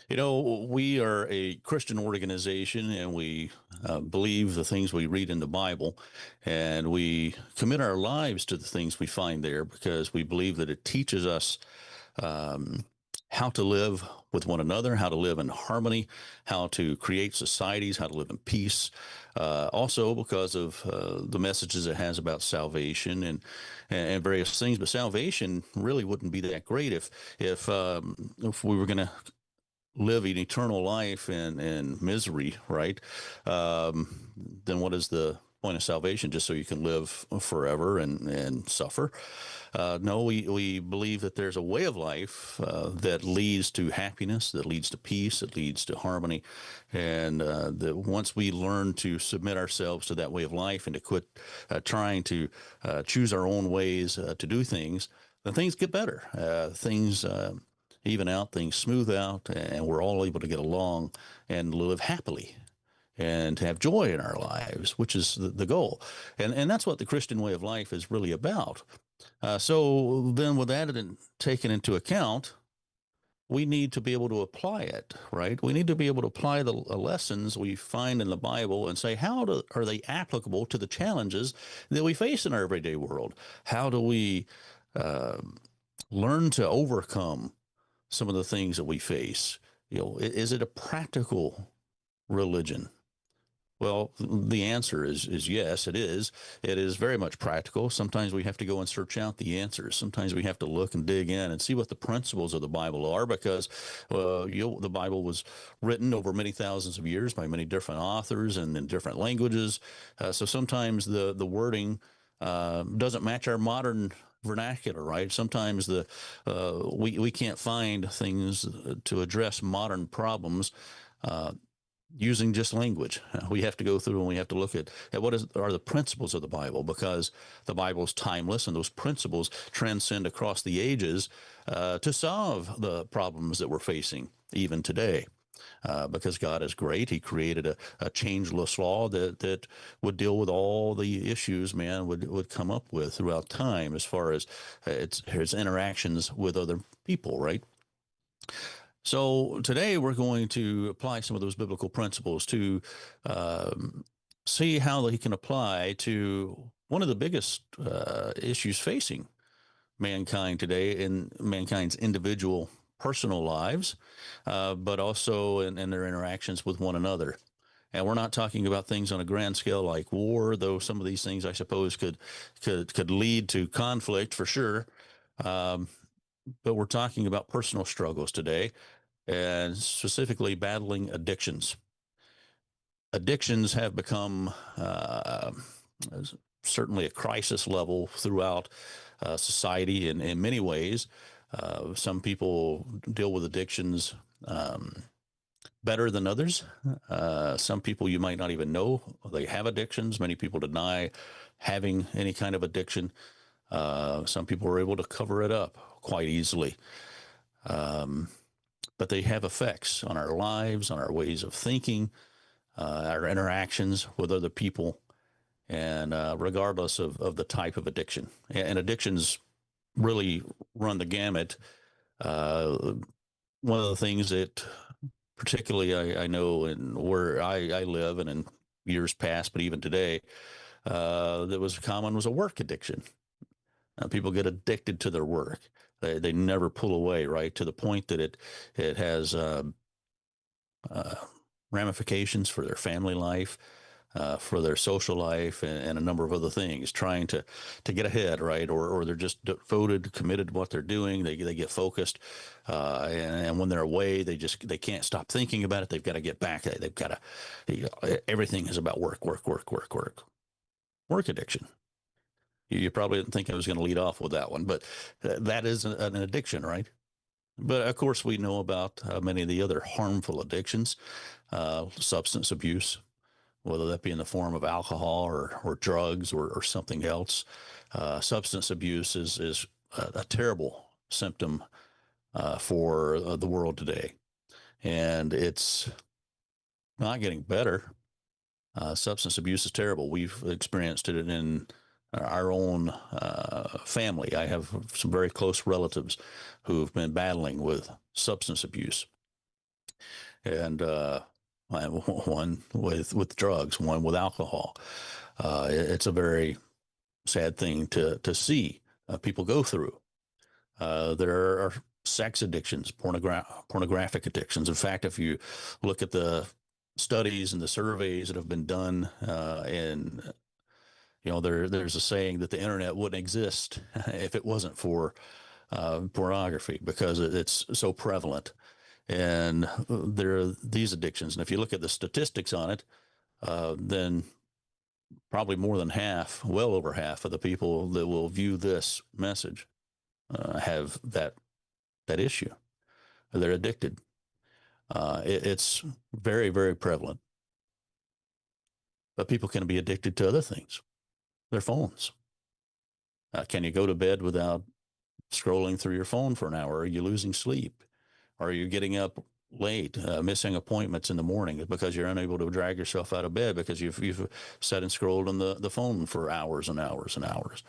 We are a Christian organization and we believe the things we read in the Bible, and we commit our lives to the things we find there because we believe that it teaches us um, how to live with one another, how to live in harmony, how to create societies, how to live in peace. Also, because of the messages it has about salvation and various things, but salvation really wouldn't be that great if we were going to live an eternal life in misery, right? Then what is the point of salvation? Just so you can live forever and suffer? No, we believe that there's a way of life that leads to happiness, that leads to peace, that leads to harmony, and that once we learn to submit ourselves to that way of life and to quit trying to choose our own ways to do things, then things get better. Things even out, things smooth out, and we're all able to get along and live happily and to have joy in our lives, which is the goal. And that's what the Christian way of life is really about. So then, with that taken into account, we need to be able to apply it, right? We need to be able to apply the lessons we find in the Bible and say, are they applicable to the challenges that we face in our everyday world? How do we uh, learn to overcome some of the things that we face? Is it a practical religion? Well, the answer is yes, it is. It is very much practical. Sometimes we have to go and search out the answers. Sometimes we have to look and dig in and see what the principles of the Bible are, because the Bible was written over many thousands of years by many different authors and in different languages. So sometimes the wording doesn't match our modern vernacular, right? Sometimes we can't find things to address modern problems using just language. We have to go through and we have to look at are the principles of the Bible, because the Bible is timeless and those principles transcend across the ages to solve the problems that we're facing even today. Because God is great. He created a changeless law that would deal with all the issues man would come up with throughout time as far as his interactions with other people, right? So today we're going to apply some of those biblical principles to see how they can apply to one of the biggest issues facing mankind today in mankind's individual personal lives, but also in their interactions with one another. And we're not talking about things on a grand scale like war, though some of these things I suppose could lead to conflict for sure. Um, but we're talking about personal struggles today, and specifically battling addictions. Addictions have become certainly a crisis level throughout society in many ways. Some people deal with addictions better than others. Some people you might not even know they have addictions. Many people deny having any kind of addiction. Some people are able to cover it up quite easily. But they have effects on our lives, on our ways of thinking, our interactions with other people, and regardless of the type of addiction. And addictions really run the gamut. One of the things that particularly I know in where I live and in years past, but even today, that was common was a work addiction. People get addicted to their work. They never pull away, right? To the point that it has uh, ramifications for their family life, for their social life, and a number of other things. Trying to get ahead, right? Or they're just devoted, committed to what they're doing. They get focused, and when they're away, they can't stop thinking about it. They've got to get back. They've got to. Everything is about work, work, work, work, work. Work addiction. You probably didn't think I was going to lead off with that one, but that is an addiction, right? But of course, we know about many of the other harmful addictions, substance abuse, whether that be in the form of alcohol or drugs or something else. Substance abuse is a terrible symptom for the world today, and it's not getting better. Substance abuse is terrible. We've experienced it in our own family. I have some very close relatives who've been battling with substance abuse. and one with drugs, one with alcohol. It's a very sad thing to see people go through. There are sex addictions, pornographic addictions. In fact, if you look at the studies and the surveys that have been done, and there's a saying that the internet wouldn't exist if it wasn't for pornography, because it's so prevalent. And there are these addictions. And if you look at the statistics on it, then probably more than half, well over half of the people that will view this message have that issue. They're addicted. It's very, very prevalent. But people can be addicted to other things, their phones. Can you go to bed without scrolling through your phone for an hour? Are you losing sleep? Are you getting up late, missing appointments in the morning because you're unable to drag yourself out of bed because you've sat and scrolled on the phone for hours and hours and hours?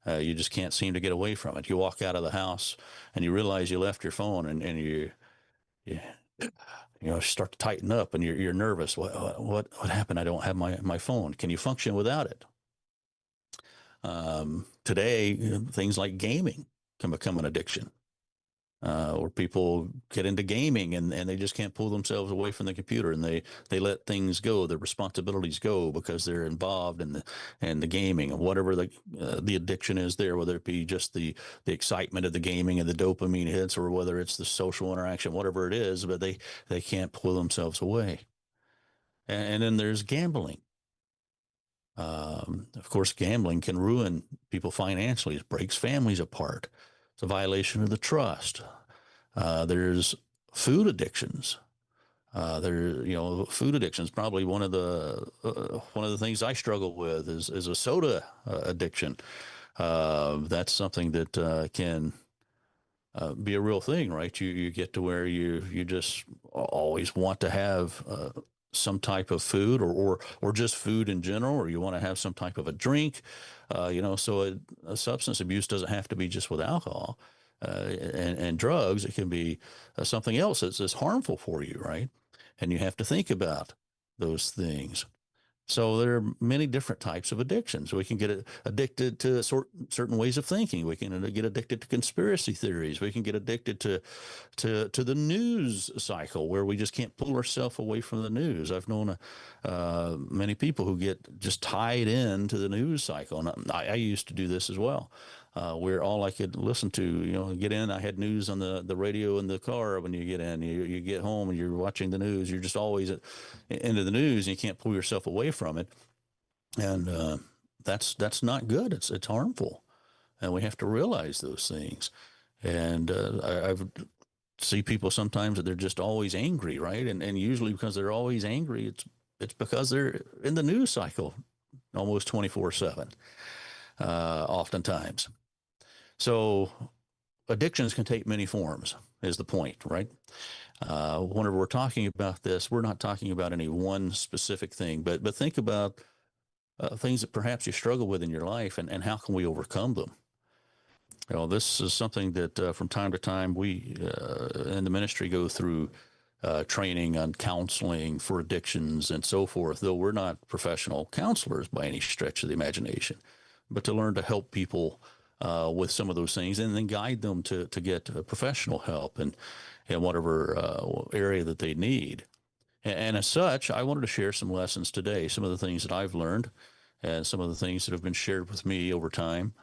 You just can't seem to get away from it. You walk out of the house and you realize you left your phone, and you start to tighten up, and you're nervous. What happened? I don't have my phone. Can you function without it? Today, things like gaming can become an addiction. Or people get into gaming and they just can't pull themselves away from the computer, and they let things go, their responsibilities go, because they're involved in the gaming, and whatever the addiction is there, whether it be just the excitement of the gaming and the dopamine hits, or whether it's the social interaction, whatever it is, but they can't pull themselves away. And then there's gambling. Of course, gambling can ruin people financially. It breaks families apart. It's a violation of the trust. There's food addictions. Food addiction is probably one of the things I struggle with is a soda addiction. That's something that can be a real thing, right? You get to where you just always want to have some type of food, or just food in general, or you want to have some type of a drink. So a substance abuse doesn't have to be just with alcohol and drugs. It can be something else that's harmful for you, right? And you have to think about those things. So there are many different types of addictions. We can get addicted to certain ways of thinking. We can get addicted to conspiracy theories. We can get addicted to the news cycle, where we just can't pull ourselves away from the news. I've known many people who get just tied into the news cycle, and I used to do this as well. Where all I could listen to, get in. I had news on the radio in the car when you get in. You get home and you're watching the news. You're just always into the news, and you can't pull yourself away from it. And that's not good. It's harmful, and we have to realize those things. And I've see people sometimes that they're just always angry, right? And usually because they're always angry, it's because they're in the news cycle almost 24/7, oftentimes. So addictions can take many forms, is the point, right? Whenever we're talking about this, we're not talking about any one specific thing, but think about things that perhaps you struggle with in your life, and how can we overcome them? This is something that from time to time we in the ministry go through training on counseling for addictions and so forth, though we're not professional counselors by any stretch of the imagination, but to learn to help people with some of those things, and then guide them to get professional help in whatever area that they need. And as such, I wanted to share some lessons today, some of the things that I've learned, and some of the things that have been shared with me over time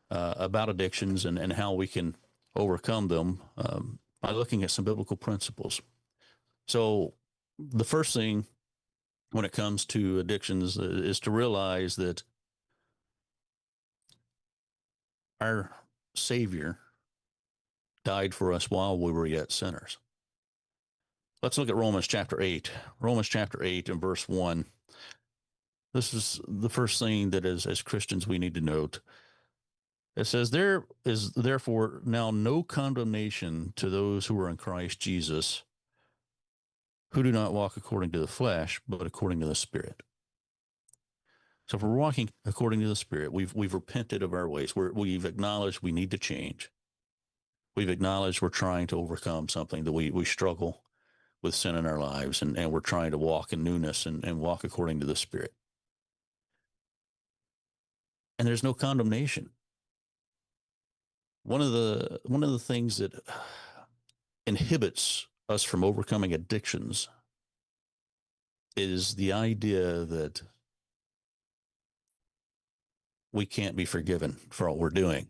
about addictions, and how we can overcome them by looking at some biblical principles. So the first thing when it comes to addictions is to realize that our Savior died for us while we were yet sinners. Let's look at Romans chapter 8. Romans chapter 8 and verse 1. This is the first thing that as Christians we need to note. It says, "There is therefore now no condemnation to those who are in Christ Jesus, who do not walk according to the flesh, but according to the Spirit." So if we're walking according to the Spirit, we've repented of our ways. We've acknowledged we need to change. We've acknowledged we're trying to overcome something that we struggle. with sin in our lives, and we're trying to walk in newness and walk according to the Spirit. And there's no condemnation. One of the things that inhibits us from overcoming addictions is the idea that we can't be forgiven for all we're doing.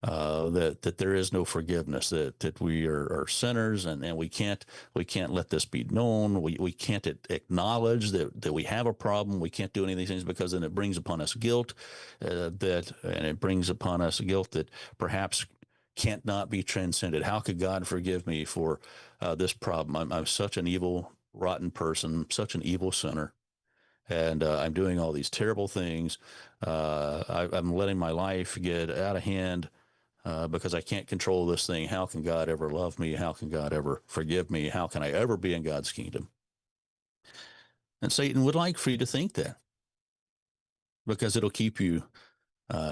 That there is no forgiveness, that we are sinners, and we can't let this be known. We can't acknowledge that we have a problem. We can't do any of these things because then it brings upon us guilt, and it brings upon us guilt that perhaps can't not be transcended. How could God forgive me for this problem? I'm such an evil, rotten person, such an evil sinner, and I'm doing all these terrible things. I'm letting my life get out of hand because I can't control this thing. How can God ever love me? How can God ever forgive me? How can I ever be in God's kingdom? And Satan would like for you to think that because it'll keep you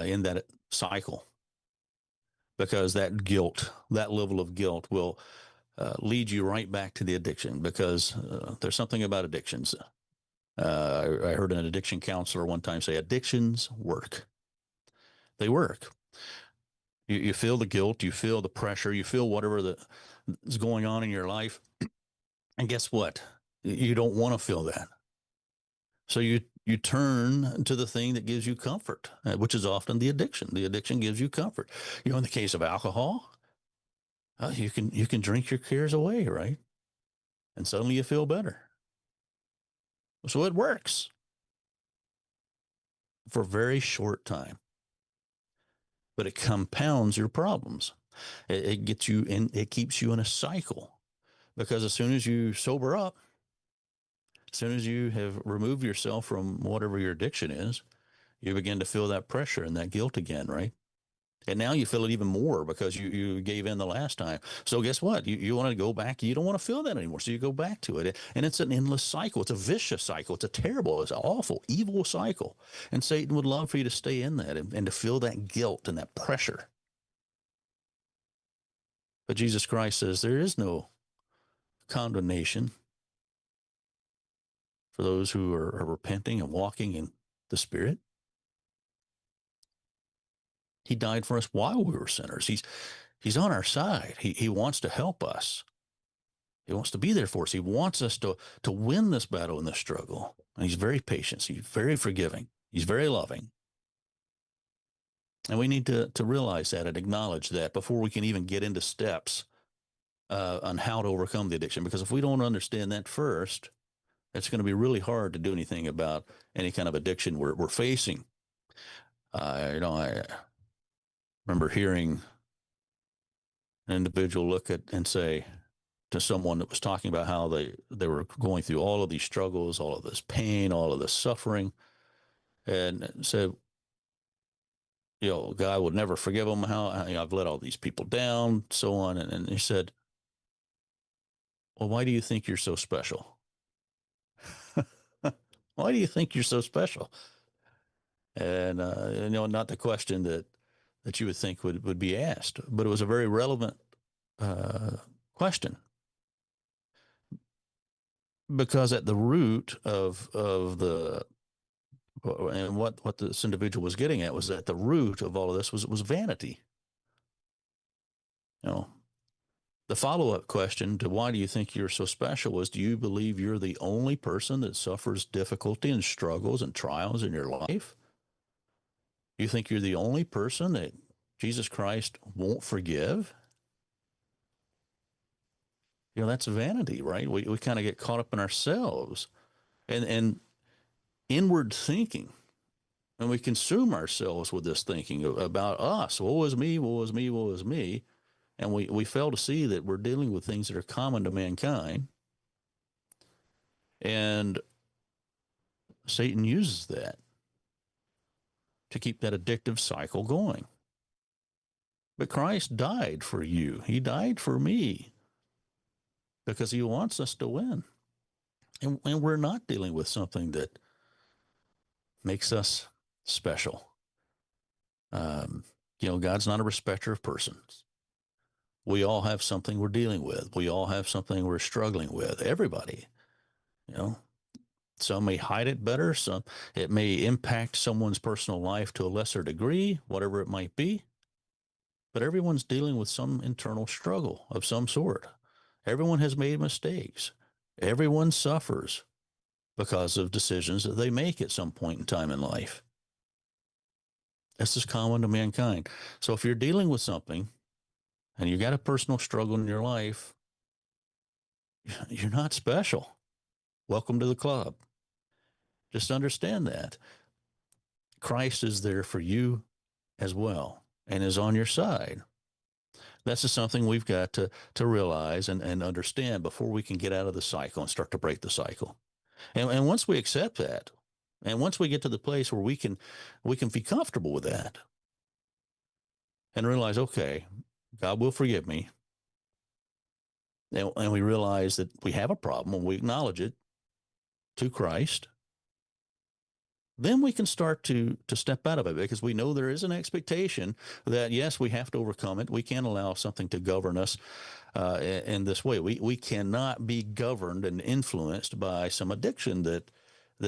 in that cycle. Because that guilt, that level of guilt, will lead you right back to the addiction. Because there's something about addictions. I heard an addiction counselor one time say, addictions work. They work. You feel the guilt, you feel the pressure, you feel whatever is going on in your life. And guess what? You don't want to feel that. So you turn to the thing that gives you comfort, which is often the addiction. The addiction gives you comfort. In the case of alcohol, you can drink your cares away, right? And suddenly you feel better. So it works for a very short time, but it compounds your problems. It gets you in. It keeps you in a cycle because as soon as you sober up, as soon as you have removed yourself from whatever your addiction is, you begin to feel that pressure and that guilt again, right? And now you feel it even more because you gave in the last time. So guess what? You want to go back. You don't want to feel that anymore. So you go back to it. And it's an endless cycle. It's a vicious cycle. It's a terrible, it's an awful, evil cycle. And Satan would love for you to stay in that and to feel that guilt and that pressure. But Jesus Christ says there is no condemnation for those who are repenting and walking in the Spirit. He died for us while we were sinners. He's on our side. He wants to help us. He wants to be there for us. He wants us to win this battle and this struggle. And he's very patient. He's very forgiving. He's very loving. And we need to realize that and acknowledge that before we can even get into steps on how to overcome the addiction. Because if we don't understand that first, it's going to be really hard to do anything about any kind of addiction we're facing. I remember hearing an individual look at and say to someone that was talking about how they were going through all of these struggles, all of this pain, all of this suffering, and said, God would never forgive them. How I've let all these people down, so on. And he said, well, why do you think you're so special? Why do you think you're so special? And not the question that you would think would be asked, but it was a very relevant question, because at the root of the and what this individual was getting at was that the root of all of this was vanity. You know, the follow-up question to why do you think you're so special was, do you believe you're the only person that suffers difficulty and struggles and trials in your life? You think you're the only person that Jesus Christ won't forgive? That's vanity, right? We kind of get caught up in ourselves and inward thinking. And we consume ourselves with this thinking about us. Woe is me, woe is me, woe is me. And we fail to see that we're dealing with things that are common to mankind. And Satan uses that to keep that addictive cycle going. But Christ died for you. He died for me because he wants us to win. And we're not dealing with something that makes us special. God's not a respecter of persons. We all have something we're dealing with. We all have something we're struggling with. Everybody, you know, some may hide it better. Some, it may impact someone's personal life to a lesser degree, whatever it might be. But everyone's dealing with some internal struggle of some sort. Everyone has made mistakes. Everyone suffers because of decisions that they make at some point in time in life. This is common to mankind. So if you're dealing with something and you got a personal struggle in your life, you're not special. Welcome to the club. Just understand that Christ is there for you as well and is on your side. That's just something we've got to realize and understand before we can get out of the cycle and start to break the cycle. And once we accept that, and once we get to the place where we can be comfortable with that and realize, okay, God will forgive me. And we realize that we have a problem and we acknowledge it to Christ, then we can start to step out of it because we know there is an expectation that yes, we have to overcome it. We can't allow something to govern us in this way. We cannot be governed and influenced by some addiction that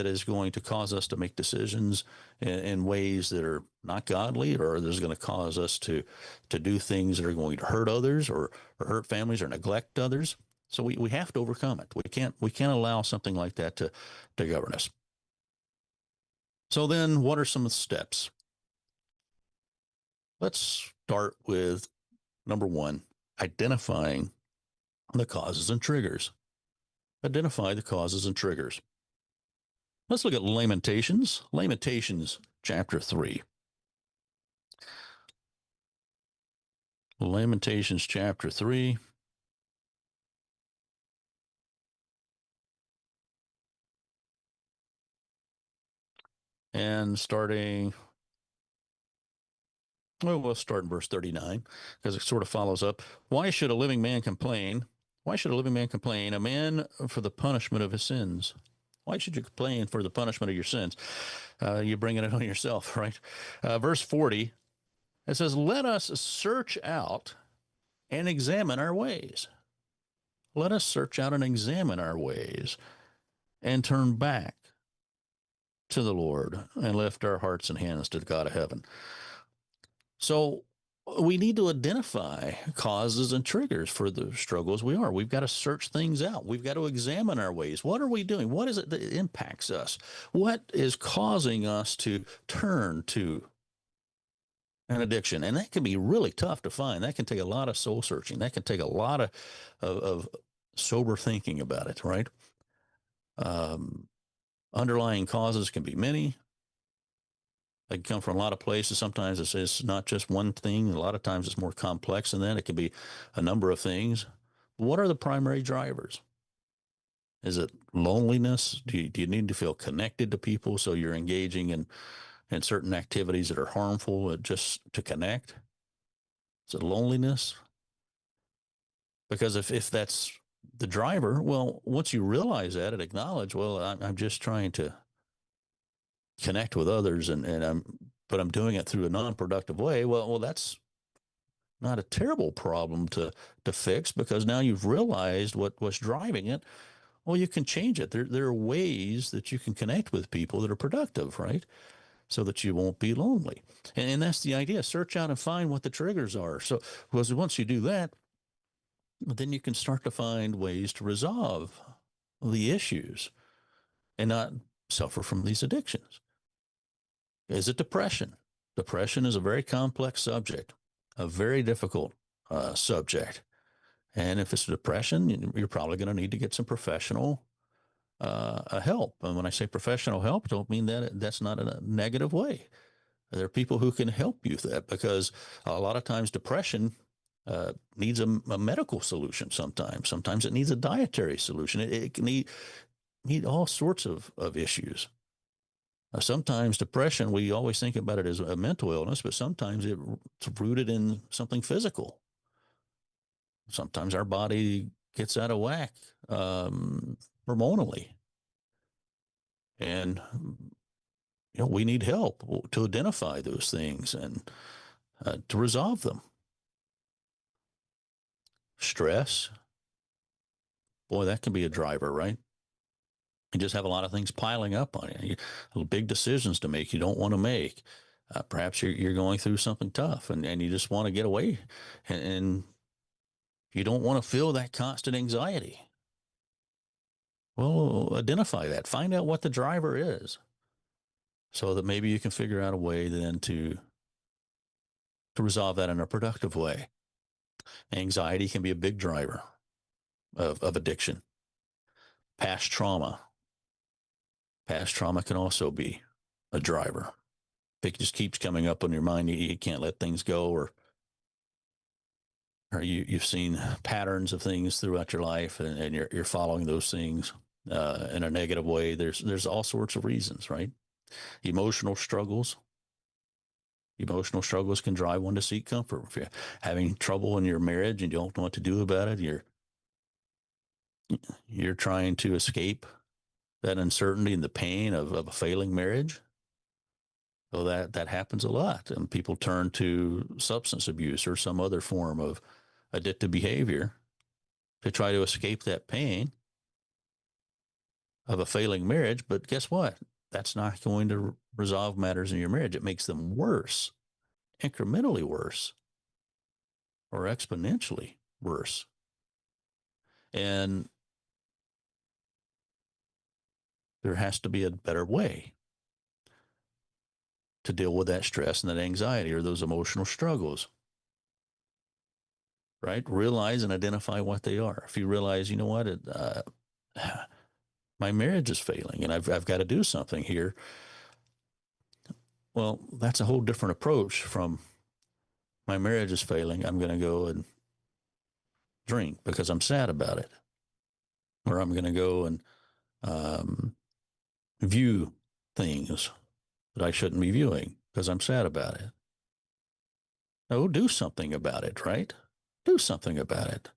is going to cause us to make decisions in ways that are not godly, or that's going to cause us to do things that are going to hurt others, or hurt families, or neglect others. So we have to overcome it. We can't allow something like that to govern us. So then, what are some of the steps? Let's start with number one, identifying the causes and triggers. Identify the causes and triggers. Let's look at Lamentations. Lamentations chapter 3. Lamentations chapter 3. And starting, well, we'll start in verse 39 because it sort of follows up. Why should a living man complain? Why should a living man complain? A man for the punishment of his sins. Why should you complain for the punishment of your sins? You're bringing it on yourself, right? Verse 40, it says, let us search out and examine our ways. Let us search out and examine our ways and turn back to the Lord and lift our hearts and hands to the God of heaven. So we need to identify causes and triggers for the struggles we are. We've got to search things out. We've got to examine our ways. What are we doing? What is it that impacts us? What is causing us to turn to an addiction? And that can be really tough to find. That can take a lot of soul searching. That can take a lot of sober thinking about it, right? Um, Underlying causes can be many. They can come from a lot of places. Sometimes it's not just one thing. A lot of times it's more complex than that. It can be a number of things. What are the primary drivers? Is it loneliness? Do you need to feel connected to people, so you're engaging in certain activities that are harmful just to connect? Is it loneliness? Because if that's the driver, well, once you realize that and acknowledge, well, I'm just trying to connect with others, but I'm doing it through a non-productive way. Well, that's not a terrible problem to fix, because now you've realized what's driving it. Well, you can change it. There are ways that you can connect with people that are productive, right? So that you won't be lonely. And that's the idea. Search out and find what the triggers are. So, because once you do that, then you can start to find ways to resolve the issues and not suffer from these addictions. Is it depression? Depression is a very complex subject, a very difficult subject. And if it's depression, you're probably going to need to get some professional help. And when I say professional help, don't mean that that's not in a negative way. There are people who can help you with that, because a lot of times depression needs a medical solution sometimes. Sometimes it needs a dietary solution. It can need all sorts of issues. Sometimes depression, we always think about it as a mental illness, but sometimes it's rooted in something physical. Sometimes our body gets out of whack hormonally. And we need help to identify those things and to resolve them. stress, boy, that can be a driver, right? You just have a lot of things piling up on you, big decisions to make you don't want to make. Perhaps you're going through something tough and you just want to get away and you don't want to feel that constant anxiety. Well, identify that. Find out what the driver is so that maybe you can figure out a way then to resolve that in a productive way. Anxiety can be a big driver of addiction. Past trauma. Past trauma can also be a driver. If it just keeps coming up in your mind, you can't let things go, or you've seen patterns of things throughout your life and you're following those things in a negative way. There's all sorts of reasons, right? Emotional struggles. Emotional struggles can drive one to seek comfort. If you're having trouble in your marriage and you don't know what to do about it, you're trying to escape that uncertainty and the pain of a failing marriage. So that happens a lot, and people turn to substance abuse or some other form of addictive behavior to try to escape that pain of a failing marriage. But guess what? That's not going to resolve matters in your marriage. It makes them worse, incrementally worse, or exponentially worse. And there has to be a better way to deal with that stress and that anxiety or those emotional struggles. Right? Realize and identify what they are. If you realize, you know what, my marriage is failing and I've got to do something here. Well, that's a whole different approach from my marriage is failing. I'm going to go and drink because I'm sad about it. Or I'm going to go and um, view things that I shouldn't be viewing because I'm sad about it. No, do something about it, right? Do something about it.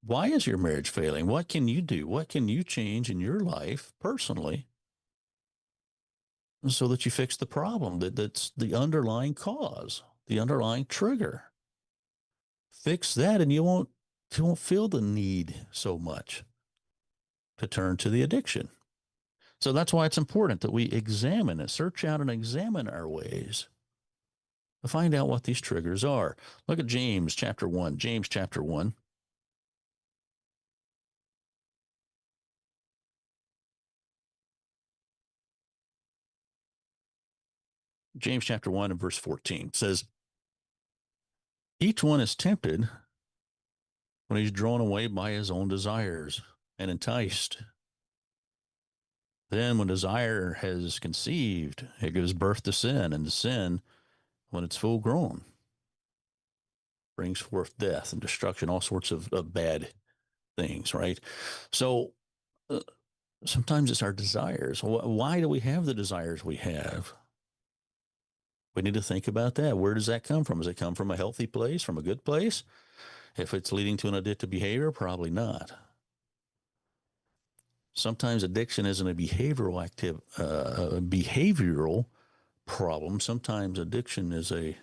Why is your marriage failing? What can you do? What can you change in your life personally so that you fix the problem that's the underlying cause, the underlying trigger? Fix that and you won't feel the need so much to turn to the addiction. So that's why it's important that we examine it, search out and examine our ways to find out what these triggers are. Look at James chapter 1. James chapter 1. James chapter 1 and verse 14 says, each one is tempted when he's drawn away by his own desires and enticed. Then, when desire has conceived, it gives birth to sin, and sin, when it's full grown, brings forth death and destruction, all sorts of bad things, right? So, sometimes it's our desires. Why do we have the desires we have? We need to think about that. Where does that come from? Does it come from a healthy place, from a good place? If it's leading to an addictive behavior, probably not. Sometimes addiction isn't a behavioral problem. Sometimes addiction is a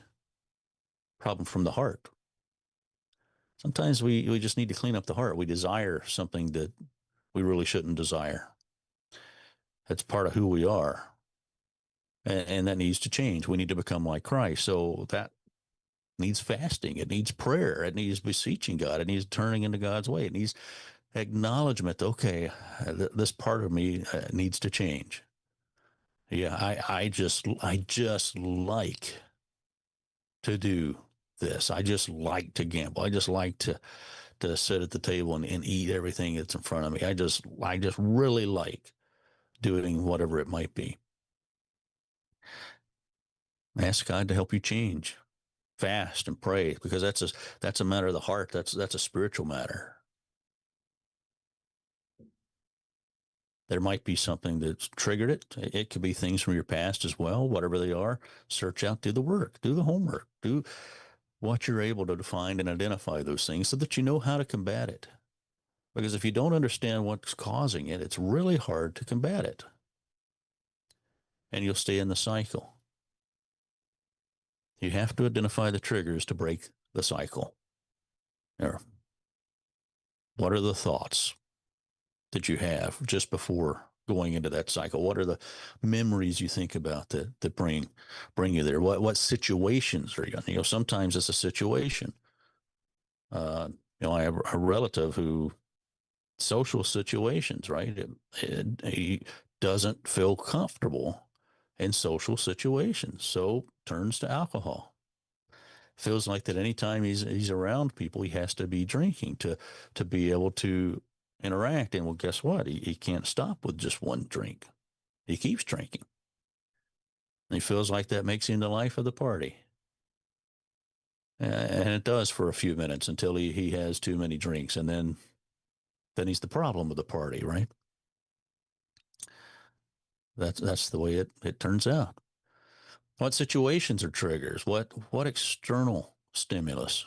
problem from the heart. Sometimes we just need to clean up the heart. We desire something that we really shouldn't desire. That's part of who we are. And that needs to change. We need to become like Christ. So that needs fasting. It needs prayer. It needs beseeching God. It needs turning into God's way. It needs acknowledgement. Okay, this part of me needs to change. Yeah, I just like to do this. I just like to gamble. I just like to sit at the table and eat everything that's in front of me. I just really like doing whatever it might be. Ask God to help you change. Fast and pray because that's a matter of the heart. That's a spiritual matter. There might be something that's triggered it. It could be things from your past as well, whatever they are. Search out, do the work, do the homework, do what you're able to find and identify those things so that you know how to combat it. Because if you don't understand what's causing it, it's really hard to combat it. And you'll stay in the cycle. You have to identify the triggers to break the cycle. There. What are the thoughts that you have just before going into that cycle? What are the memories you think about that bring you there? What situations are you in? You know, sometimes it's a situation. I have a relative who social situations, right? He doesn't feel comfortable in social situations, so turns to alcohol. Feels like that anytime he's around people, he has to be drinking to be able to interact. And well, guess what? He can't stop with just one drink. He keeps drinking. And he feels like that makes him the life of the party. And it does for a few minutes until he has too many drinks, and then he's the problem of the party, right? That's the way it turns out. What situations are triggers? What external stimulus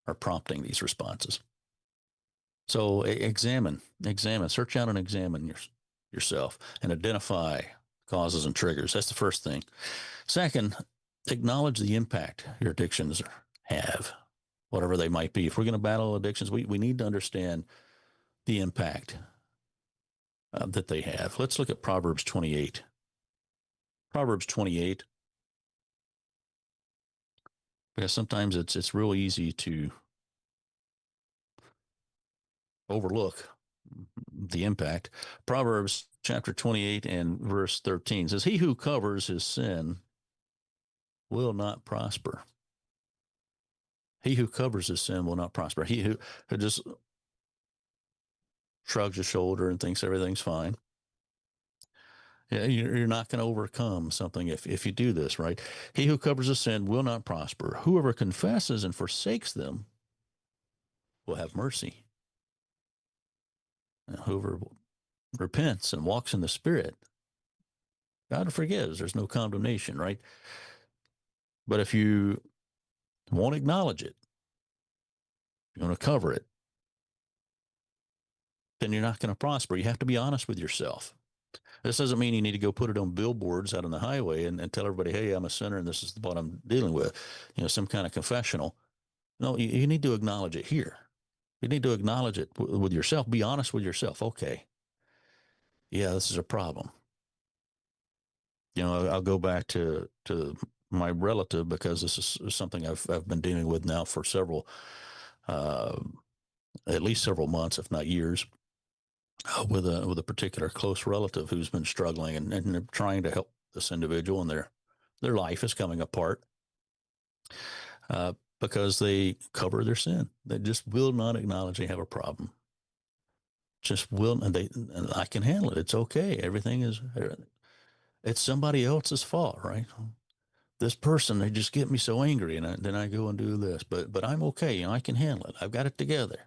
are prompting these responses? So examine, search out and examine yourself and identify causes and triggers. That's the first thing. Second, acknowledge the impact your addictions have, whatever they might be. If we're going to battle addictions, we need to understand the impact that they have. Let's look at Proverbs 28. Proverbs 28, because sometimes it's real easy to overlook the impact. Proverbs chapter 28 and verse 13 says, "He who covers his sin will not prosper. He who covers his sin will not prosper." He who just shrugs his shoulder and thinks everything's fine. Yeah, you're not going to overcome something if you do this, right? He who covers his sin will not prosper. Whoever confesses and forsakes them will have mercy. And whoever repents and walks in the Spirit, God forgives. There's no condemnation, right? But if you won't acknowledge it, you want to cover it, then you're not going to prosper. You have to be honest with yourself. This doesn't mean you need to go put it on billboards out on the highway and tell everybody, hey, I'm a sinner and this is what I'm dealing with, some kind of confessional. No, you need to acknowledge it here. You need to acknowledge it with yourself. Be honest with yourself. Okay, yeah, this is a problem. I'll go back to my relative because this is something I've been dealing with now for uh, at least several months, if not years, with a particular close relative who's been struggling and they're trying to help this individual, and their life is coming apart uh, because they cover their sin. They just will not acknowledge they have a problem. Just will, and I can handle it. It's okay. It's somebody else's fault, right? This person, they just get me so angry, and then I go and do this. But I'm okay. I can handle it. I've got it together.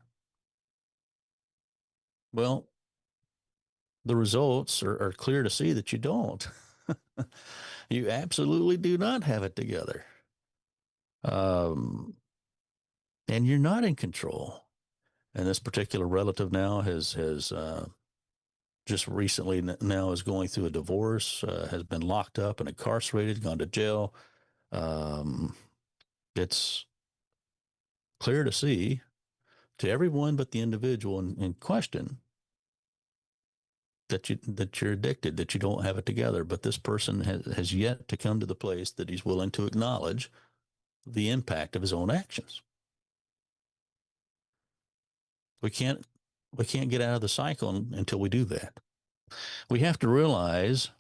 Well, the results are clear to see that you don't. You absolutely do not have it together. Um, and you're not in control. And this particular relative now has just recently now is going through a divorce, has been locked up and incarcerated, gone to jail. Um, it's clear to see to everyone but the individual in question that you're addicted, that you don't have it together. But this person has yet to come to the place that he's willing to acknowledge the impact of his own actions. We can't get out of the cycle until we do that. We have to realize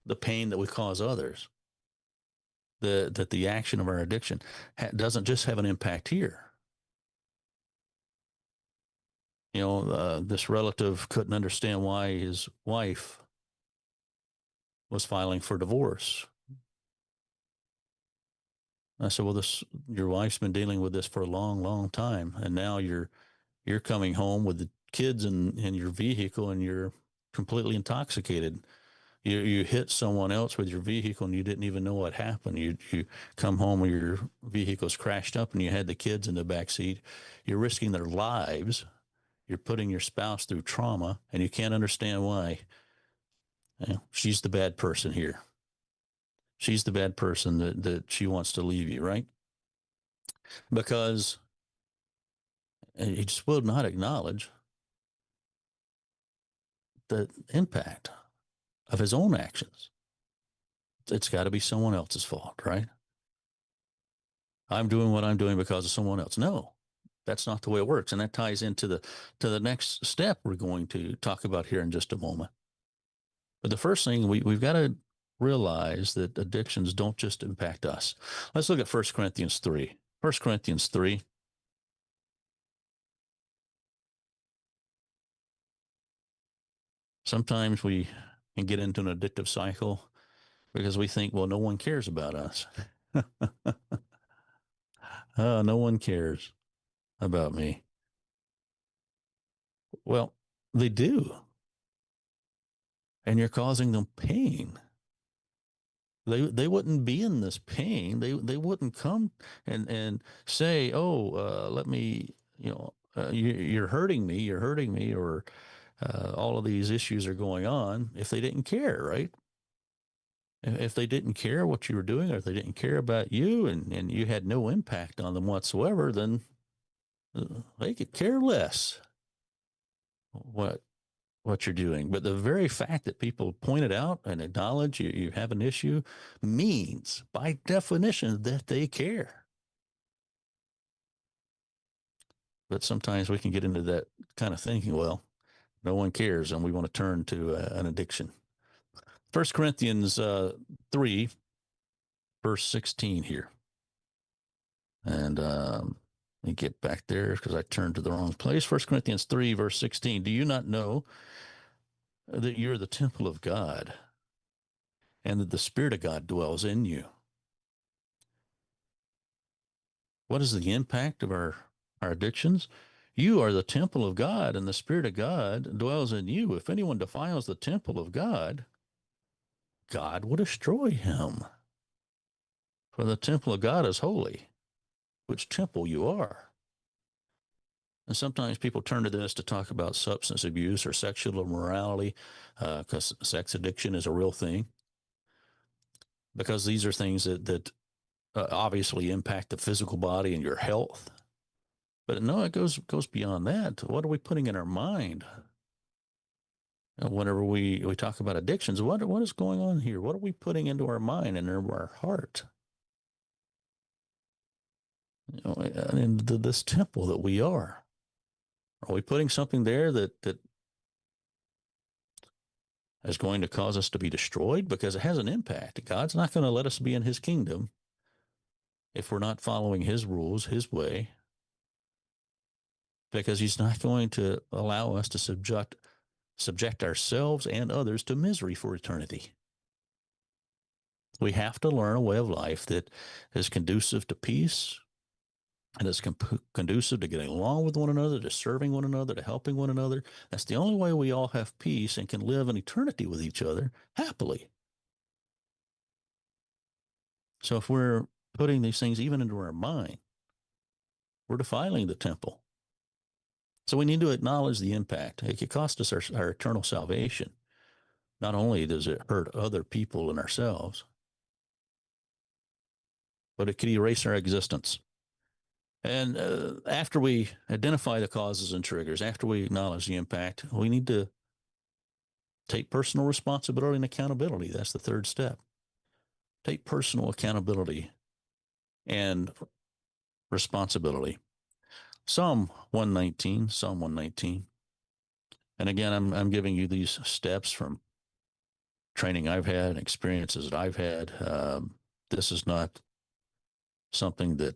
the pain that we cause others. That the action of our addiction doesn't just have an impact here. This relative couldn't understand why his wife was filing for divorce. I said, well, your wife's been dealing with this for a long, long time, and now you're coming home with the kids in your vehicle, and you're completely intoxicated. You hit someone else with your vehicle, and you didn't even know what happened. You come home and your vehicle's crashed up, and you had the kids in the back seat. You're risking their lives. You're putting your spouse through trauma, and you can't understand why. She's the bad person here. She's the bad person that she wants to leave you, right? Because And he just will not acknowledge the impact of his own actions. It's got to be someone else's fault, right? I'm doing what I'm doing because of someone else. No, that's not the way it works. And that ties into the next step we're going to talk about here in just a moment. But the first thing we've got to realize that addictions don't just impact us. Let's look at 1 Corinthians 3. 1 Corinthians 3. Sometimes we can get into an addictive cycle because we think, well, no one cares about us. No one cares about me. Well, they do. And you're causing them pain. They wouldn't be in this pain. They wouldn't come and say, "Oh, let me," you're hurting me. You're hurting me, or all of these issues are going on. If they didn't care, right? If they didn't care what you were doing, or if they didn't care about you, and you had no impact on them whatsoever, then they could care less what what you're doing. But the very fact that people point it out and acknowledge you have an issue means, by definition, that they care. But sometimes we can get into that kind of thinking, well, no one cares, and we want to turn to an addiction. 1 Corinthians 3, verse 16 here. And let me get back there because I turned to the wrong place. 1 Corinthians 3, verse 16. Do you not know that you're the temple of God and that the Spirit of God dwells in you? What is the impact of our addictions? You are the temple of God, and the Spirit of God dwells in you. If anyone defiles the temple of God, God will destroy him. For the temple of God is holy, which temple you are. And sometimes people turn to this to talk about substance abuse or sexual immorality, because sex addiction is a real thing. Because these are things that obviously impact the physical body and your health. But no, it goes beyond that. What are we putting in our mind? Whenever we talk about addictions, what is going on here? What are we putting into our mind and into our heart? In this temple that we are we putting something there that is going to cause us to be destroyed? Because it has an impact. God's not going to let us be in his kingdom if we're not following his rules, his way, because he's not going to allow us to subject ourselves and others to misery for eternity. We have to learn a way of life that is conducive to peace and is conducive to getting along with one another, to serving one another, to helping one another. That's the only way we all have peace and can live in eternity with each other happily. So if we're putting these things even into our mind, we're defiling the temple. So we need to acknowledge the impact. It could cost us our eternal salvation. Not only does it hurt other people and ourselves, but it could erase our existence. And after we identify the causes and triggers, after we acknowledge the impact, we need to take personal responsibility and accountability. That's the third step. Take personal accountability and responsibility. Psalm 119. And again, I'm giving you these steps from training I've had and experiences that I've had. This is not something that,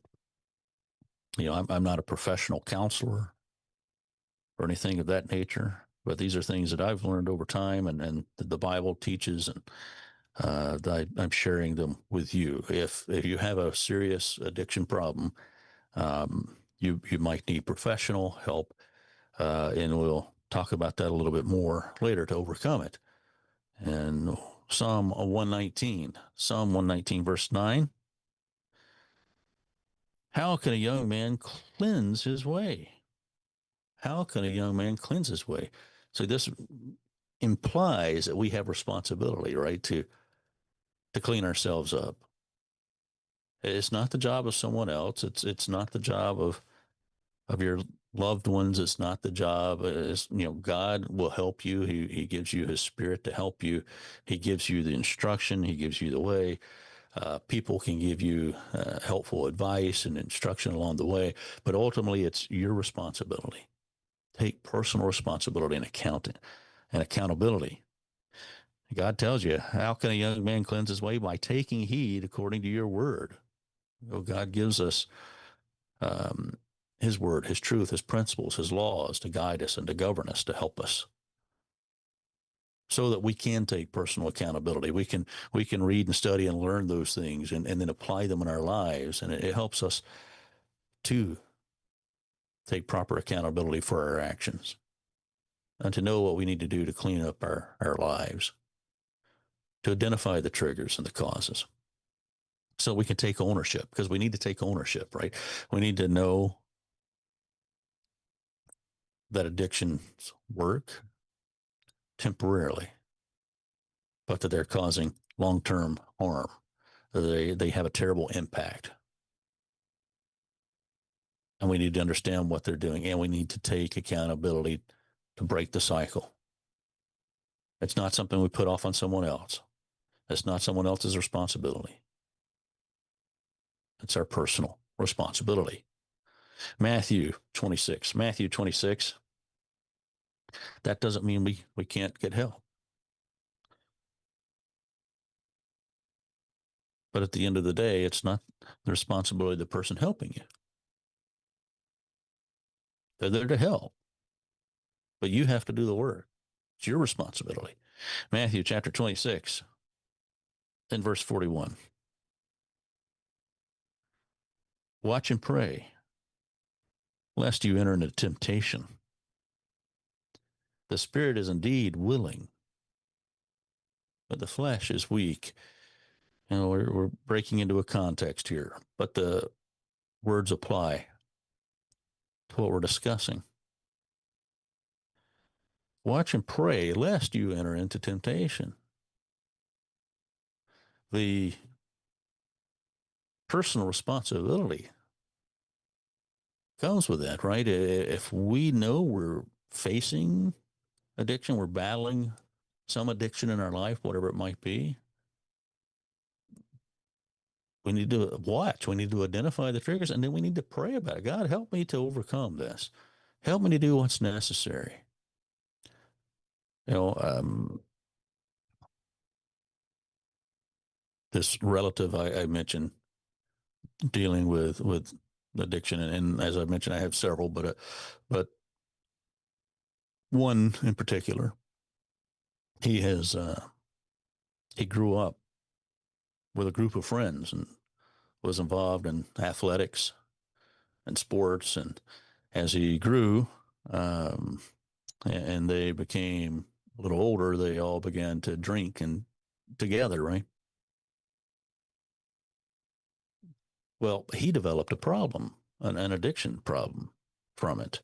I'm not a professional counselor or anything of that nature, but these are things that I've learned over time and the Bible teaches, and I'm sharing them with you. If you have a serious addiction problem, you might need professional help, and we'll talk about that a little bit more later to overcome it. And Psalm 119, verse 9. How can a young man cleanse his way? How can a young man cleanse his way? So this implies that we have responsibility, right, to clean ourselves up. It's not the job of someone else. It's not the job of your loved ones. It's not the job. God will help you. He gives you his spirit to help you. He gives you the instruction. He gives you the way. People can give you helpful advice and instruction along the way, but ultimately it's your responsibility. Take personal responsibility and accountability. God tells you, how can a young man cleanse his way? By taking heed according to your word. God gives us um, his word, his truth, his principles, his laws to guide us and to govern us, to help us, so that we can take personal accountability. We can read and study and learn those things and then apply them in our lives. And it helps us to take proper accountability for our actions and to know what we need to do to clean up our lives, to identify the triggers and the causes so we can take ownership, because we need to take ownership, right? We need to know that addictions work temporarily, but that they're causing long-term harm. They have a terrible impact. And we need to understand what they're doing, and we need to take accountability to break the cycle. It's not something we put off on someone else. It's not someone else's responsibility. It's our personal responsibility. Matthew 26. Matthew 26. That doesn't mean we can't get help. But at the end of the day, it's not the responsibility of the person helping you. They're there to help, but you have to do the work. It's your responsibility. Matthew chapter 26, in verse 41. Watch and pray, lest you enter into temptation. The spirit is indeed willing, but the flesh is weak. We're breaking into a context here, but the words apply to what we're discussing. Watch and pray, lest you enter into temptation. The personal responsibility comes with that, right? If we know we're facing addiction, we're battling some addiction in our life, whatever it might be, we need to watch. We need to identify the triggers, and then we need to pray about it. God, help me to overcome this. Help me to do what's necessary. You know, this relative I mentioned dealing with addiction, and as I mentioned, I have several, but one in particular, he has he grew up with a group of friends and was involved in athletics and sports, and as he grew, um, and they became a little older, they all began to drink and together, right? Well, he developed a problem, an addiction problem from it.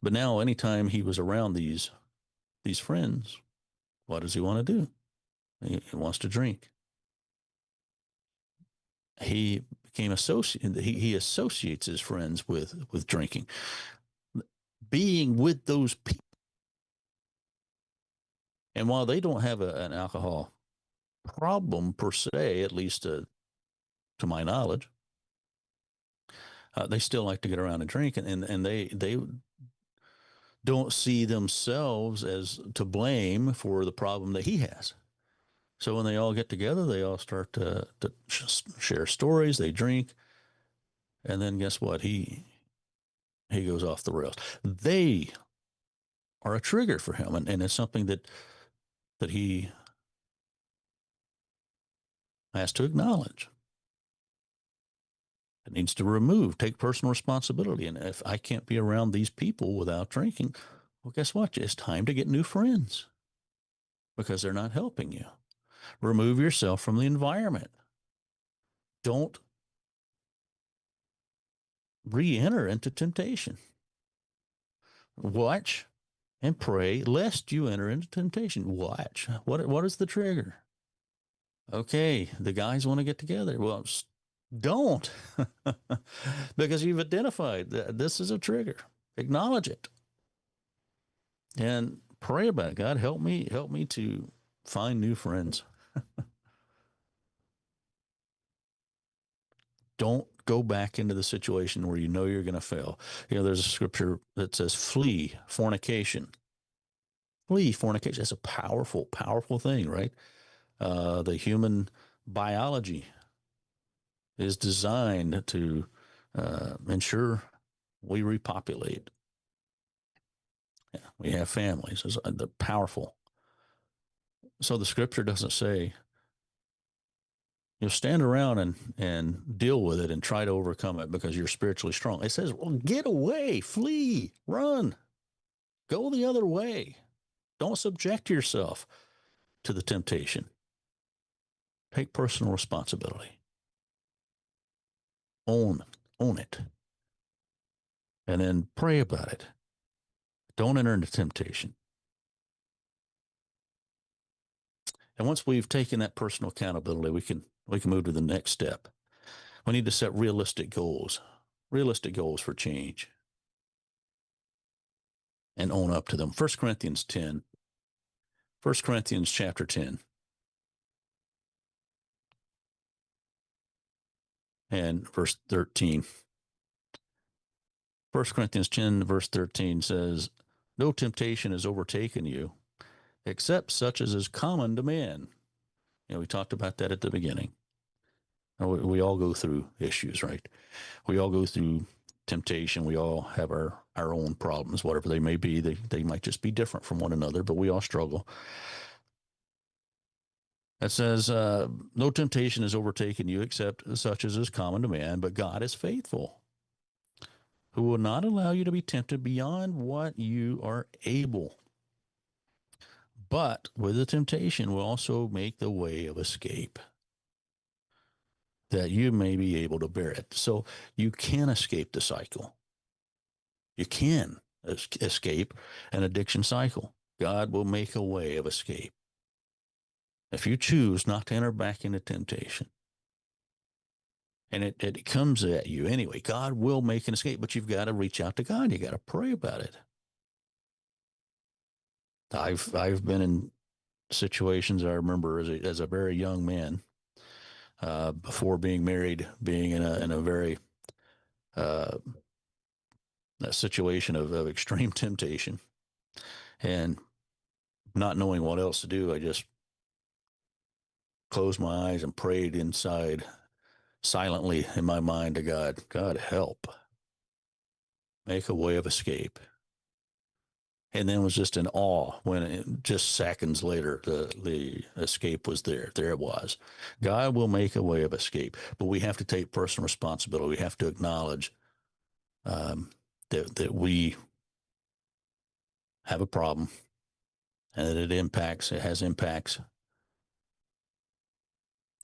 But now, anytime he was around these friends, what does he want to do? He wants to drink. He became associated. He associates his friends with drinking, being with those people. And while they don't have an alcohol problem per se, at least to my knowledge, they still like to get around and drink, and they don't see themselves as to blame for the problem that he has. So when they all get together, they all start to share stories. They drink, and then guess what? He goes off the rails. They are a trigger for him, and it's something that he has to acknowledge. It needs to take personal responsibility. And if I can't be around these people without drinking, well, guess what? It's time to get new friends because they're not helping you. Remove yourself from the environment. Don't re-enter into temptation. Watch and pray lest you enter into temptation. Watch. What is the trigger? Okay, the guys want to get together. Well, don't, because you've identified that this is a trigger. Acknowledge it and pray about it. God, help me to find new friends. Don't go back into the situation where you know you're going to fail. There's a scripture that says, flee fornication. Flee fornication. That's a powerful, powerful thing, right? The human biology is designed to ensure we repopulate. Yeah, we have families. They're powerful. So the scripture doesn't say, stand around and deal with it and try to overcome it because you're spiritually strong. It says, well, get away, flee, run, go the other way. Don't subject yourself to the temptation. Take personal responsibility. Own it. And then pray about it. Don't enter into temptation. And once we've taken that personal accountability, we can move to the next step. We need to set realistic goals for change, and own up to them. 1 Corinthians 10, 1 Corinthians chapter 10, and verse 13. 1 Corinthians 10, verse 13 says, no temptation has overtaken you except such as is common to man. We talked about that at the beginning. We all go through issues, right? We all go through temptation. We all have our own problems, whatever they may be. They might just be different from one another, but we all struggle. It says, no temptation has overtaken you except such as is common to man, but God is faithful, who will not allow you to be tempted beyond what you are able. But with the temptation will also make the way of escape, that you may be able to bear it. So you can escape the cycle. You can escape an addiction cycle. God will make a way of escape. If you choose not to enter back into temptation, and it comes at you anyway, God will make an escape, but you've got to reach out to God. You got to pray about it. I've been in situations I remember as a very young man, before being married, being in a very uh, a situation of extreme temptation and not knowing what else to do. I just closed my eyes and prayed inside silently in my mind to God. God, help, make a way of escape. And then was just in awe when just seconds later the escape was there. There it was. God will make a way of escape, but we have to take personal responsibility. We have to acknowledge that we have a problem and that it has impacts,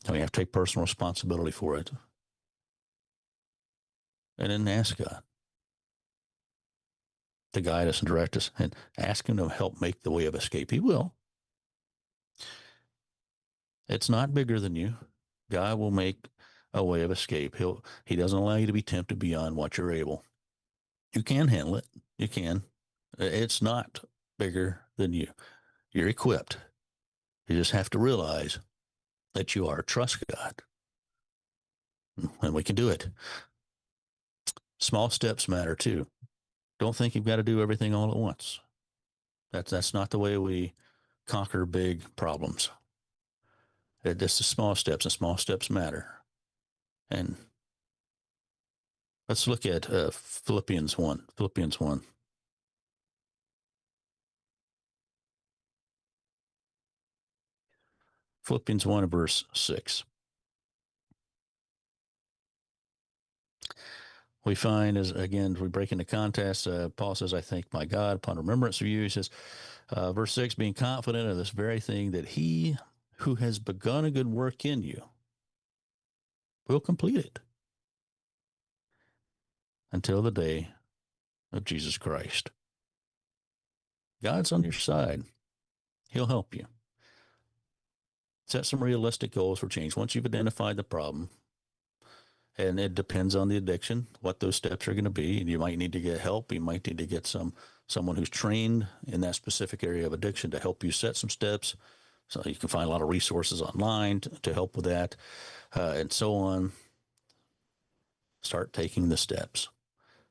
and we have to take personal responsibility for it, and then ask God to guide us and direct us, and ask Him to help make the way of escape. He will. It's not bigger than you. God will make a way of escape. He doesn't allow you to be tempted beyond what you're able. You can handle it. You can. It's not bigger than you. You're equipped. You just have to realize that you are. Trust God, and we can do it. Small steps matter too. Don't think you've got to do everything all at once. That's not the way we conquer big problems. It's the small steps, and small steps matter. And let's look at Philippians 1. Philippians 1. Philippians 1, verse 6. We find, as again, we break into context, Paul says, I thank my God upon remembrance of you. He says, verse 6, being confident of this very thing, that he who has begun a good work in you will complete it until the day of Jesus Christ. God's on your side. He'll help you. Set some realistic goals for change. Once you've identified the problem, And it depends on the addiction, what those steps are going to be. And you might need to get help. You might need to get someone who's trained in that specific area of addiction to help you set some steps. So you can find a lot of resources online to help with that, and so on. Start taking the steps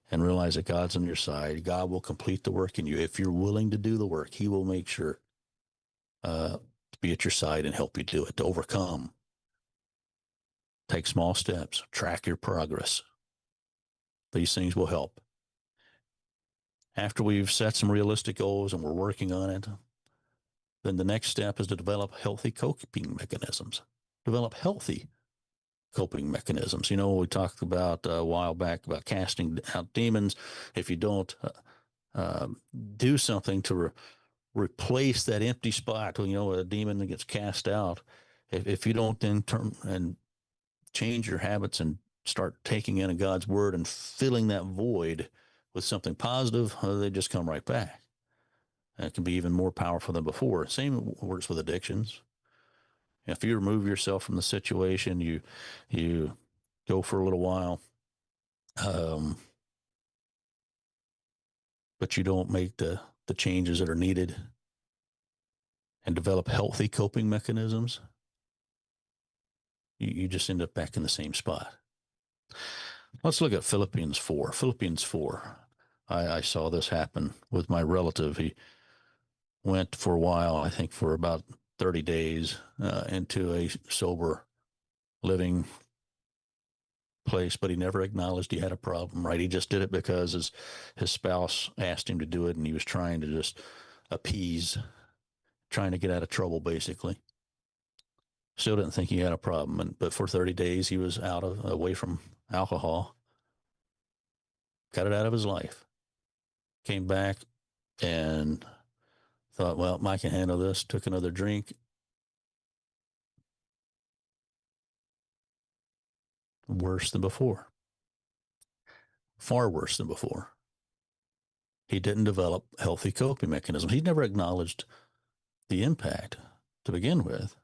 and realize that God's on your side. God will complete the work in you. If you're willing to do the work, He will make sure to be at your side and help you do it, to overcome. Take small steps, track your progress. These things will help. After we've set some realistic goals and we're working on it, then the next step is to develop healthy coping mechanisms. Develop healthy coping mechanisms. You know, we talked about a while back about casting out demons. If you don't uh, do something to replace that empty spot, you know, a demon that gets cast out, if you don't then turn and change your habits and start taking in God's word and filling that void with something positive, they just come right back. And it can be even more powerful than before. Same works with addictions. If you remove yourself from the situation, you go for a little while, um, but you don't make the changes that are needed and develop healthy coping mechanisms, you just end up back in the same spot. Let's look at Philippians 4. Philippians 4. I saw this happen with my relative. He went for a while, I think for about 30 days, into a sober living place, but he never acknowledged he had a problem, right? He just did it because his spouse asked him to do it, and he was trying to just appease, trying to get out of trouble, basically. Still didn't think he had a problem, but for 30 days he was away from alcohol, got it out of his life, came back and thought, well, I can handle this, took another drink, worse than before, far worse than before. He didn't develop healthy coping mechanisms. He never acknowledged the impact to begin with.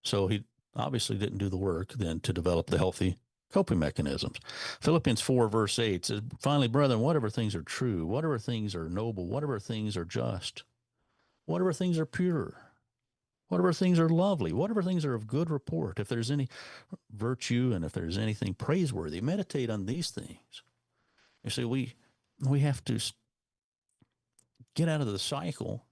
So he obviously didn't do the work then to develop the healthy coping mechanisms. Philippians 4, verse 8 says, finally, brethren, whatever things are true, whatever things are noble, whatever things are just, whatever things are pure, whatever things are lovely, whatever things are of good report, if there's any virtue and if there's anything praiseworthy, meditate on these things. You see, we have to get out of the cycle,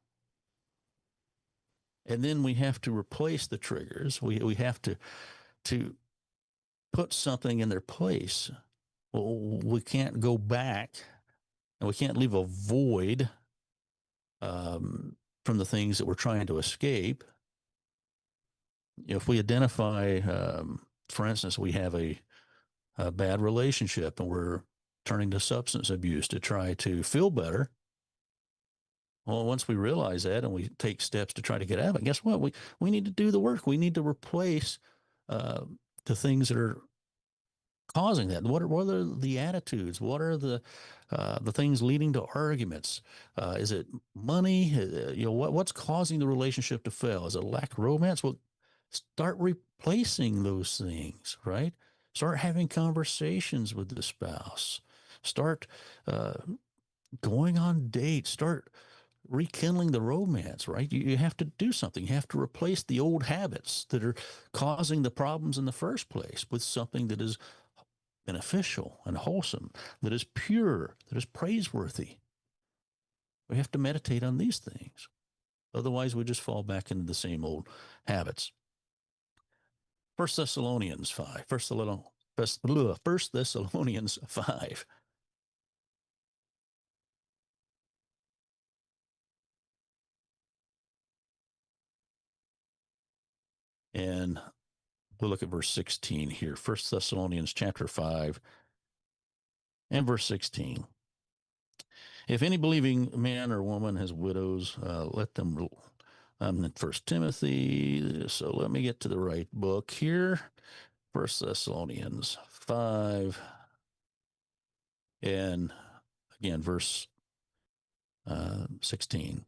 and then we have to replace the triggers. We have to put something in their place. Well, we can't go back, and we can't leave a void from the things that we're trying to escape. If we identify, for instance, we have a bad relationship and we're turning to substance abuse to try to feel better. Well, once we realize that and we take steps to try to get out of it, guess what? We need to do the work. We need to replace uh, the things that are causing that. What are the attitudes? What are the things leading to arguments? Is it money? You know, what's causing the relationship to fail? Is it lack of romance? Well, start replacing those things, right? Start having conversations with the spouse. Start uh, going on dates. Start rekindling the romance, right? You have to do something. You have to replace the old habits that are causing the problems in the first place with something that is beneficial and wholesome, that is pure, that is praiseworthy. We have to meditate on these things. Otherwise, we just fall back into the same old habits. First Thessalonians 5. First Thessalonians 5. And we'll look at verse 16 here. First Thessalonians chapter 5 and verse 16. If any believing man or woman has widows, let them. I'm in First Timothy, so let me get to the right book here. First Thessalonians 5, and again, verse 16.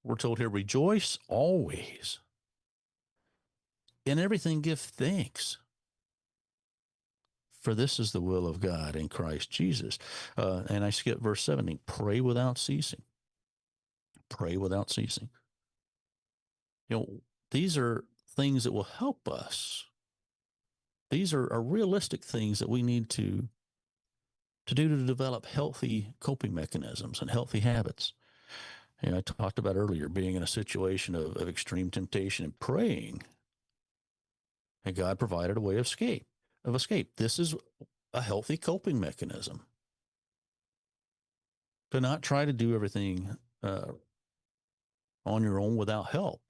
We're told here, rejoice always. In everything give thanks, For this is the will of God in Christ Jesus. And I skip verse 17. Pray without ceasing. Pray without ceasing. These are things that will help us. These are realistic things that we need to do to develop healthy coping mechanisms and healthy habits. I talked about earlier being in a situation of extreme temptation and praying, and God provided a way of escape. This is a healthy coping mechanism. To not try to do everything on your own without help.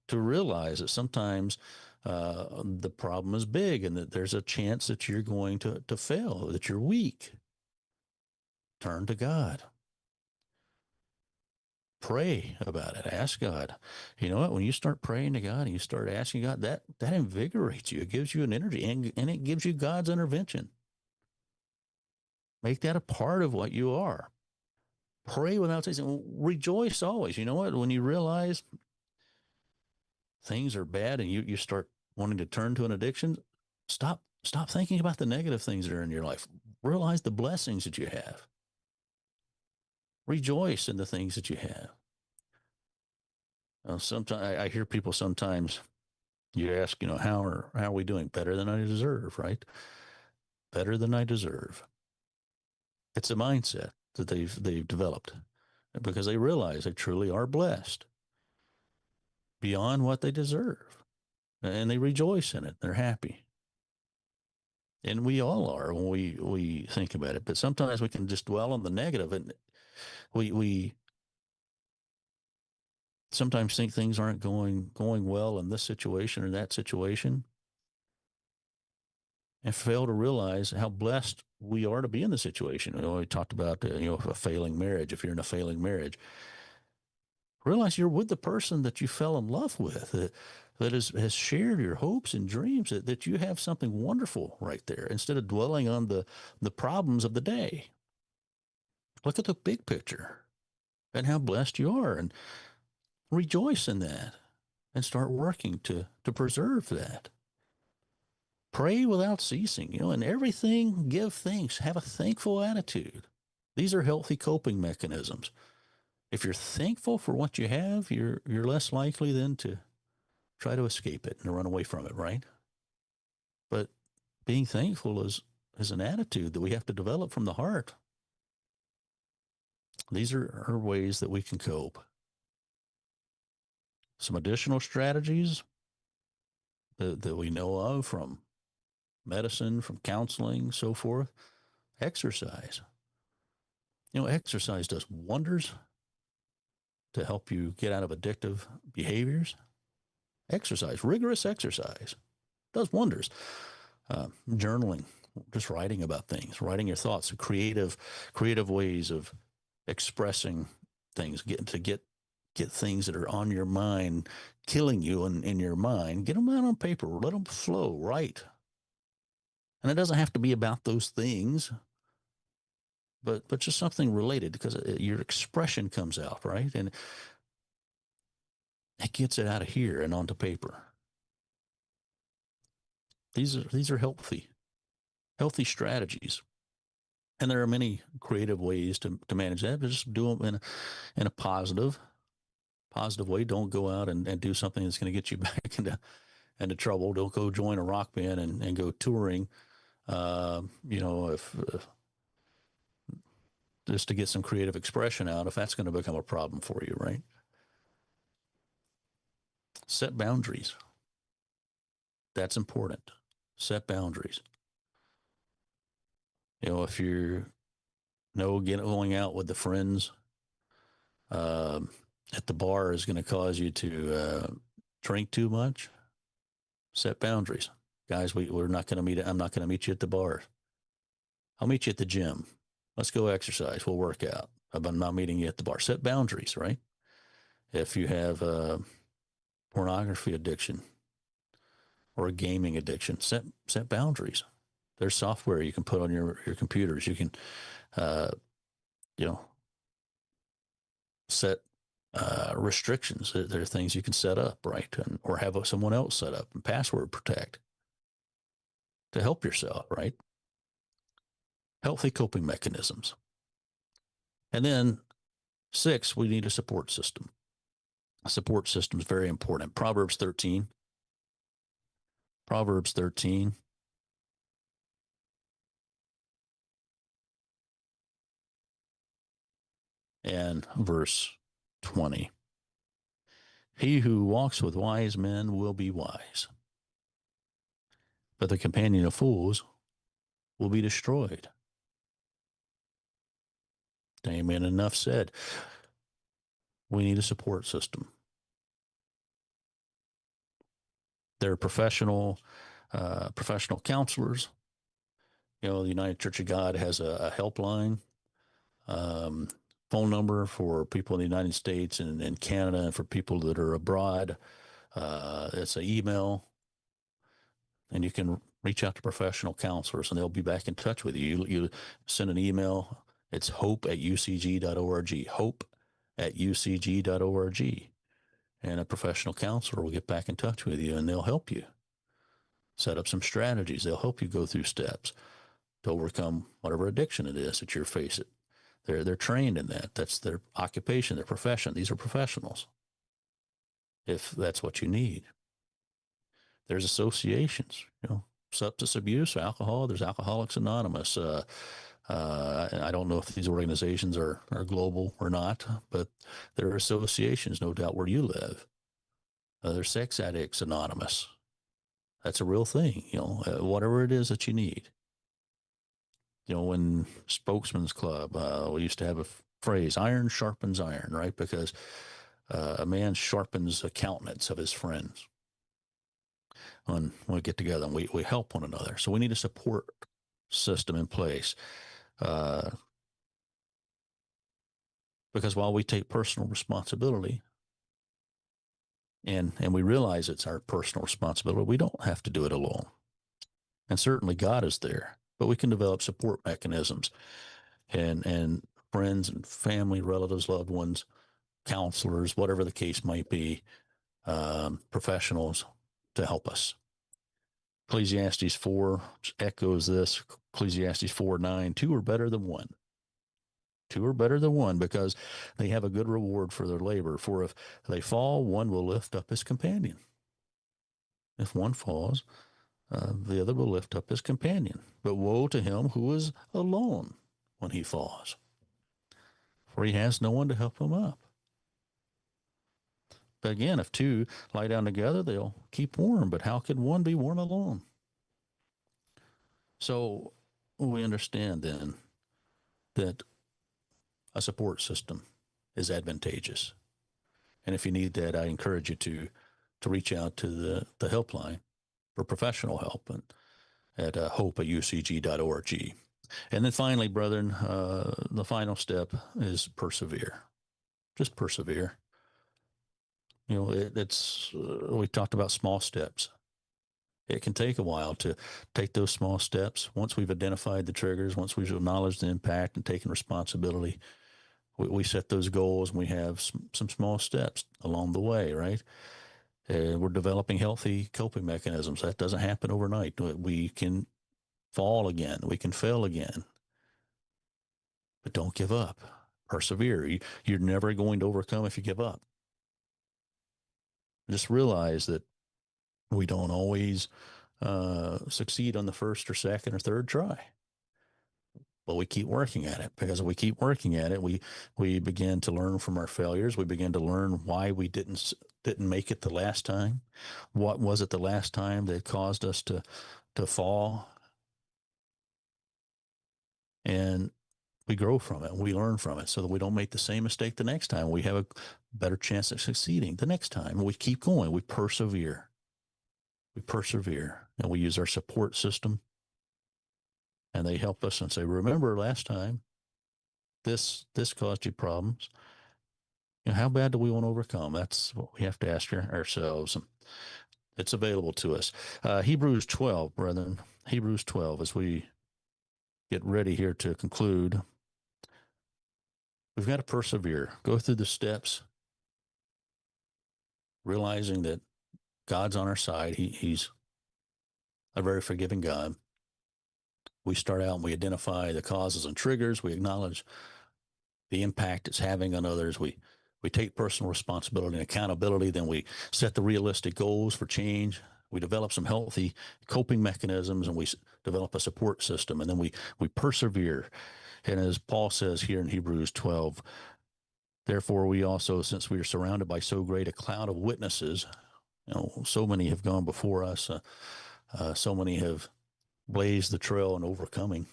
To realize that sometimes the problem is big and that there's a chance that you're going to fail, that you're weak. Turn to God. Pray about it. Ask God. You know what? When you start praying to God and you start asking God, that invigorates you. It gives you an energy, and it gives you God's intervention. Make that a part of what you are. Pray without ceasing. Rejoice always. You know what? When you realize things are bad and you start wanting to turn to an addiction, stop thinking about the negative things that are in your life. Realize the blessings that you have. Rejoice in the things that you have. Sometimes I hear people sometimes, you ask, how are we doing? Better than I deserve, right? Better than I deserve. It's a mindset that they've developed because they realize they truly are blessed beyond what they deserve, and they rejoice in it. They're happy, and we all are when we think about it. But sometimes we can just dwell on the negative, and we sometimes think things aren't going well in this situation or that situation, and fail to realize how blessed we are to be in the situation. We talked about a failing marriage. If you're in a failing marriage, realize you're with the person that you fell in love with, that has shared your hopes and dreams, that you have something wonderful right there, instead of dwelling on the problems of the day. Look at the big picture and how blessed you are, and rejoice in that, and start working to preserve that. Pray without ceasing, in everything give thanks. Have a thankful attitude. These are healthy coping mechanisms. If you're thankful for what you have, you're less likely then to try to escape it and run away from it, right? But being thankful is an attitude that we have to develop from the heart. These are ways that we can cope. Some additional strategies that we know of from medicine, from counseling, so forth. Exercise. Exercise does wonders to help you get out of addictive behaviors. Exercise, rigorous exercise, does wonders. Journaling, just writing about things, writing your thoughts, creative ways of expressing things, get things that are on your mind, killing you in your mind, get them out on paper, let them flow, write. And it doesn't have to be about those things, but just something related, because your expression comes out, right? And it gets it out of here and onto paper. These are healthy strategies. And there are many creative ways to manage that, but just do them in a positive way. Don't go out and do something that's going to get you back into trouble. Don't go join a rock band and go touring, if just to get some creative expression out, if that's going to become a problem for you, right? Set boundaries. That's important. Set boundaries. If you're going out with the friends at the bar is going to cause you to drink too much, set boundaries. Guys, we're not going to meet. I'm not going to meet you at the bar. I'll meet you at the gym. Let's go exercise. We'll work out. I'm not meeting you at the bar. Set boundaries, right? If you have a pornography addiction or a gaming addiction, set boundaries. There's software you can put on your computers. You can, set restrictions. There are things you can set up, right? Or have someone else set up and password protect. to help yourself, right? Healthy coping mechanisms. And then 6, we need a support system. A support system is very important. Proverbs 13. Proverbs 13. And verse 20. He who walks with wise men will be wise, but the companion of fools will be destroyed. Amen. Enough said. We need a support system. There are professional counselors. The United Church of God has a helpline, um, phone number for people in the United States and Canada, and for people that are abroad. It's an email, and you can reach out to professional counselors, and they'll be back in touch with you. You send an email. It's hope@ucg.org. Hope@ucg.org. And a professional counselor will get back in touch with you, and they'll help you set up some strategies. They'll help you go through steps to overcome whatever addiction it is that you're facing. They're trained in that. That's their occupation, their profession. These are professionals, if that's what you need. There's associations, substance abuse, alcohol. There's Alcoholics Anonymous. I don't know if these organizations are global or not, but there are associations, no doubt, where you live. There's Sex Addicts Anonymous. That's a real thing, whatever it is that you need. When Spokesman's Club, we used to have a phrase, iron sharpens iron, right? Because a man sharpens the countenance of his friends when we get together and we help one another. So we need a support system in place. Because while we take personal responsibility and we realize it's our personal responsibility, we don't have to do it alone. And certainly God is there, but we can develop support mechanisms and friends and family, relatives, loved ones, counselors, whatever the case might be, professionals to help us. Ecclesiastes 4 echoes this. Ecclesiastes 4:9, 2 are better than one. 2 are better than one because they have a good reward for their labor. For if they fall, one will lift up his companion. If one falls, the other will lift up his companion. But woe to him who is alone when he falls, for he has no one to help him up. But again, if 2 lie down together, they'll keep warm. But how can one be warm alone? So we understand then that a support system is advantageous. And if you need that, I encourage you to reach out to the helpline for professional help at hope@ucg.org. And then finally, brethren, the final step is persevere. Just persevere. We talked about small steps. It can take a while to take those small steps. Once we've identified the triggers, once we've acknowledged the impact and taken responsibility, we set those goals and we have some small steps along the way, right? We're developing healthy coping mechanisms. That doesn't happen overnight. We can fall again. We can fail again. But don't give up. Persevere. You're never going to overcome if you give up. Just realize that we don't always succeed on the first or second or third try. But we keep working at it, because if we keep working at it, we begin to learn from our failures. We begin to learn why we didn't make it the last time. What was it the last time that caused us to fall? And we grow from it. We learn from it so that we don't make the same mistake the next time. We have a better chance of succeeding the next time. We keep going. We persevere. And we use our support system, and they help us and say, remember last time this caused you problems. How bad do we want to overcome? That's what we have to ask ourselves. And it's available to us. Hebrews 12, brethren. Hebrews 12, as we get ready here to conclude. We've got to persevere. Go through the steps, realizing that God's on our side. He's a very forgiving God. We start out and we identify the causes and triggers. We acknowledge the impact it's having on others. We take personal responsibility and accountability. Then we set the realistic goals for change. We develop some healthy coping mechanisms, and we develop a support system. And then we persevere. And as Paul says here in Hebrews 12, therefore we also, since we are surrounded by so great a cloud of witnesses, so many have gone before us, so many have blazed the trail in overcoming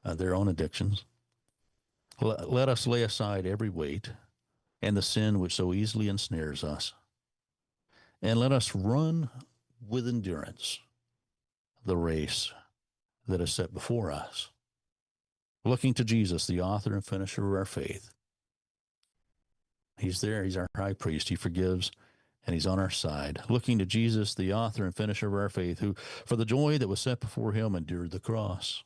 their own addictions. Let us lay aside every weight and the sin which so easily ensnares us, and let us run with endurance the race that is set before us, looking to Jesus, the author and finisher of our faith. He's there. He's our high priest. He forgives, and he's on our side. Looking to Jesus, the author and finisher of our faith, who, for the joy that was set before him, endured the cross,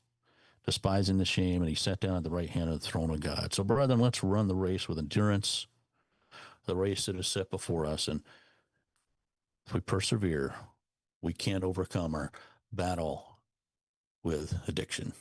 despising the shame, and he sat down at the right hand of the throne of God. So, brethren, let's run the race with endurance, the race that is set before us. And if we persevere, we can overcome our battle with addiction.